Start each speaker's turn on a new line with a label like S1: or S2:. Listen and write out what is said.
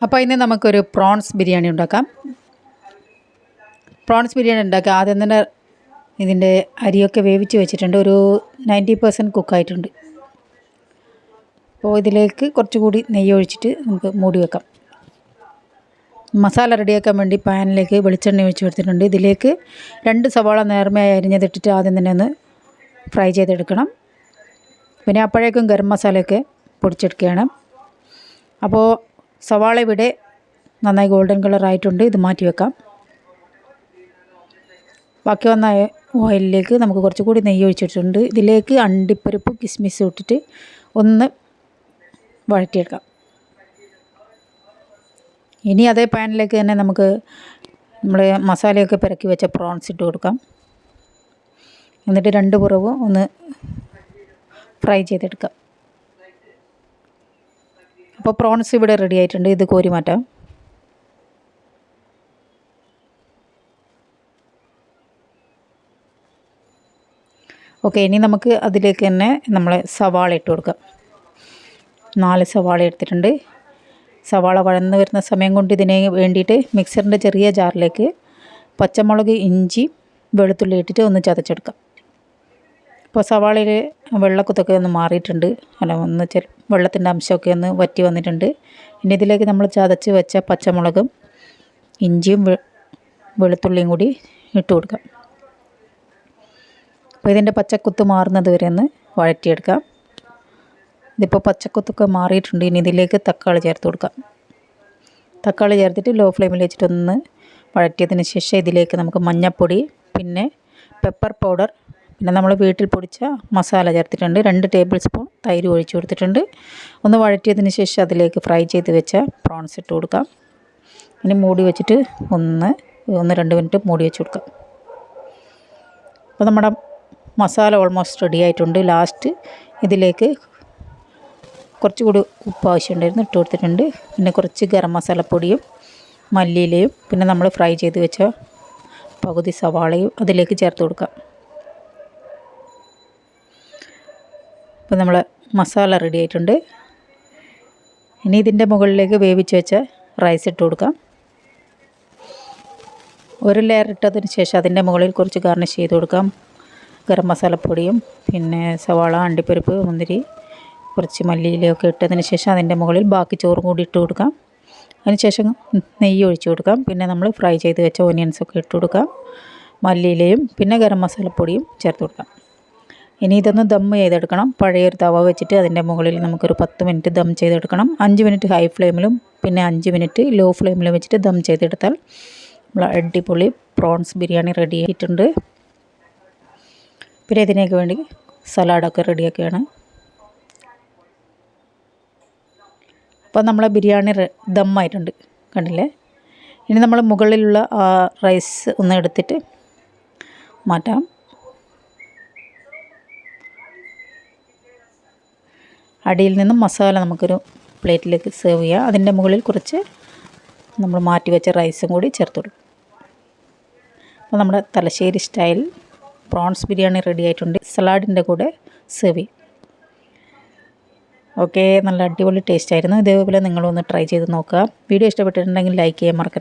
S1: അപ്പോൾ ഇന്ന് നമുക്കൊരു പ്രോൺസ് ബിരിയാണി ഉണ്ടാക്കാം. പ്രോൺസ് ബിരിയാണി ഉണ്ടാക്കാം. ആദ്യം തന്നെ ഇതിൻ്റെ അരിയൊക്കെ വേവിച്ച് വെച്ചിട്ടുണ്ട്. ഒരു 90% കുക്കായിട്ടുണ്ട്. അപ്പോൾ ഇതിലേക്ക് കുറച്ചുകൂടി നെയ്യ് ഒഴിച്ചിട്ട് നമുക്ക് മൂടി വെക്കാം. മസാല റെഡിയാക്കാൻ വേണ്ടി പാനിലേക്ക് വെളിച്ചെണ്ണ ഒഴിച്ച് കൊടുത്തിട്ടുണ്ട്. ഇതിലേക്ക് 2 സവാള നേർമയായി അരിഞ്ഞതിട്ടിട്ട് ആദ്യം തന്നെ ഒന്ന് ഫ്രൈ ചെയ്തെടുക്കണം. പിന്നെ അപ്പോഴേക്കും ഗരം മസാലയൊക്കെ പൊടിച്ചെടുക്കുകയാണ്. അപ്പോൾ സവാള ഇവിടെ നന്നായി ഗോൾഡൻ കളറായിട്ടുണ്ട്. ഇത് മാറ്റി വെക്കാം. ബാക്കി വന്ന ഓയിലിലേക്ക് നമുക്ക് കുറച്ചുകൂടി നെയ്യ് ഒഴിച്ചിട്ടുണ്ട്. ഇതിലേക്ക് അണ്ടിപ്പരിപ്പ് കിസ്മിസ് ഇട്ടിട്ട് ഒന്ന് വഴറ്റിയെടുക്കാം. ഇനി അതേ പാനിലേക്ക് തന്നെ നമുക്ക് നമ്മൾ മസാലയൊക്കെ പെരക്കി വെച്ച പ്രോൺസ് ഇട്ട് കൊടുക്കാം. എന്നിട്ട് 2 പുറവും ഒന്ന് ഫ്രൈ ചെയ്തെടുക്കാം. അപ്പോൾ പ്രോൺസ് ഇവിടെ റെഡി ആയിട്ടുണ്ട്. ഇത് കോരി മാറ്റാം. ഓക്കെ, ഇനി നമുക്ക് അതിലേക്ക് തന്നെ നമ്മൾ സവാള ഇട്ട് കൊടുക്കാം. 4 സവാള എടുത്തിട്ടുണ്ട്. സവാള വഴന്ന് വരുന്ന സമയം കൊണ്ട് ഇതിന് വേണ്ടിയിട്ട് മിക്സറിൻ്റെ ചെറിയ ജാറിലേക്ക് പച്ചമുളക്, ഇഞ്ചി, വെളുത്തുള്ളി ഇട്ടിട്ട് ഒന്ന് ചതച്ചെടുക്കാം. അപ്പോൾ സവാളയിൽ വെള്ളക്കുത്തൊക്കെ ഒന്ന് മാറിയിട്ടുണ്ട്. അല്ല, ഒന്ന് വെള്ളത്തിൻ്റെ അംശമൊക്കെ ഒന്ന് വറ്റി വന്നിട്ടുണ്ട്. ഇനി ഇതിലേക്ക് നമ്മൾ ചതച്ച് വെച്ച പച്ചമുളകും ഇഞ്ചിയും വെളുത്തുള്ളിയും കൂടി ഇട്ട് കൊടുക്കാം. അപ്പോൾ ഇതിൻ്റെ പച്ചക്കുത്ത് മാറുന്നത് വരെ ഒന്ന് വഴറ്റിയെടുക്കാം. ഇതിപ്പോൾ പച്ചക്കുത്തൊക്കെ മാറിയിട്ടുണ്ട്. ഇനി ഇതിലേക്ക് തക്കാളി ചേർത്ത് കൊടുക്കാം. തക്കാളി ചേർത്തിട്ട് ലോ ഫ്ലെയിമിൽ വെച്ചിട്ടൊന്ന് വഴറ്റിയതിന് ശേഷം ഇതിലേക്ക് നമുക്ക് മഞ്ഞൾപ്പൊടി, പിന്നെ പെപ്പർ പൗഡർ, പിന്നെ നമ്മൾ വീട്ടിൽ പൊടിച്ച മസാല ചേർത്തിട്ടുണ്ട്. 2 ടേബിൾ സ്പൂൺ തൈര് ഒഴിച്ച് കൊടുത്തിട്ടുണ്ട്. ഒന്ന് വഴറ്റിയതിന് ശേഷം അതിലേക്ക് ഫ്രൈ ചെയ്ത് വെച്ച പ്രോൺസ് ഇട്ട് കൊടുക്കാം. ഇനി മൂടി വെച്ചിട്ട് ഒന്ന് 2 മിനിറ്റ് മൂടി വെച്ച് കൊടുക്കാം. അപ്പോൾ നമ്മുടെ മസാല ഓൾമോസ്റ്റ് റെഡി ആയിട്ടുണ്ട്. ലാസ്റ്റ് ഇതിലേക്ക് കുറച്ചുകൂടി ഉപ്പ് ആവശ്യമുണ്ടായിരുന്നു, ഇട്ട് കൊടുത്തിട്ടുണ്ട്. പിന്നെ കുറച്ച് ഗരം മസാലപ്പൊടിയും മല്ലിയിലയും പിന്നെ നമ്മൾ ഫ്രൈ ചെയ്ത് വെച്ച പകുതി സവാളയും അതിലേക്ക് ചേർത്ത് കൊടുക്കാം. അപ്പോൾ നമ്മൾ മസാല റെഡി ആയിട്ടുണ്ട്. ഇനി ഇതിൻ്റെ മുകളിലേക്ക് വേവിച്ച് വെച്ച റൈസ് ഇട്ട് കൊടുക്കാം. ഒരു ലെയർ ഇട്ടതിന് ശേഷം അതിൻ്റെ മുകളിൽ കുറച്ച് ഗാർണിഷ് ചെയ്ത് കൊടുക്കാം. ഗരം മസാലപ്പൊടിയും പിന്നെ സവാള, അണ്ടിപ്പരിപ്പ്, മുന്തിരി, കുറച്ച് മല്ലിയിലയൊക്കെ ഇട്ടതിന് ശേഷം അതിൻ്റെ മുകളിൽ ബാക്കി ചോറും കൂടി ഇട്ട് കൊടുക്കാം. അതിന് ശേഷം നെയ്യ് ഒഴിച്ച് കൊടുക്കാം. പിന്നെ നമ്മൾ ഫ്രൈ ചെയ്ത് വെച്ച ഓനിയൻസൊക്കെ ഇട്ട് കൊടുക്കാം. മല്ലിയിലയും പിന്നെ ഗരം മസാലപ്പൊടിയും ചേർത്ത് കൊടുക്കാം. ഇനി ഇതൊന്ന് ദം ചെയ്തെടുക്കണം. പഴയൊരു തവ വെച്ചിട്ട് അതിൻ്റെ മുകളിൽ നമുക്കൊരു 10 മിനിറ്റ് ദം ചെയ്തെടുക്കണം. 5 മിനിറ്റ് ഹൈ ഫ്ലെയിമിലും പിന്നെ 5 മിനിറ്റ് ലോ ഫ്ലെയിമിലും വെച്ചിട്ട് ദം ചെയ്തെടുത്താൽ നമ്മൾ അടിപൊളി പ്രോൺസ് ബിരിയാണി റെഡി ആയിട്ടുണ്ട്. പിന്നെ ഇതിനൊക്കെ വേണ്ടി സലാഡൊക്കെ റെഡിയാക്കുകയാണ്. അപ്പോൾ നമ്മളെ ബിരിയാണി ദമ്മായിട്ടുണ്ട്, കണ്ടില്ലേ? ഇനി നമ്മൾ മുകളിലുള്ള റൈസ് ഒന്ന് എടുത്തിട്ട് മാറ്റാം. അടിയിൽ നിന്നും മസാല നമുക്കൊരു പ്ലേറ്റിലേക്ക് സെർവ് ചെയ്യാം. അതിൻ്റെ മുകളിൽ കുറച്ച് നമ്മൾ മാറ്റി വെച്ച റൈസും കൂടി ചേർത്ത് കൊടുക്കും. അപ്പോൾ നമ്മുടെ Thalassery style prawns biryani ready ആയിട്ടുണ്ട്. സലാഡിൻ്റെ കൂടെ സെർവ് ചെയ്യും. ഓക്കെ, നല്ല അടിപൊളി ടേസ്റ്റ് ആയിരുന്നു. ഇതേപോലെ നിങ്ങളൊന്ന് ട്രൈ ചെയ്ത് നോക്കുക. വീഡിയോ ഇഷ്ടപ്പെട്ടിട്ടുണ്ടെങ്കിൽ ലൈക്ക് ചെയ്യാൻ മറക്കരുത്.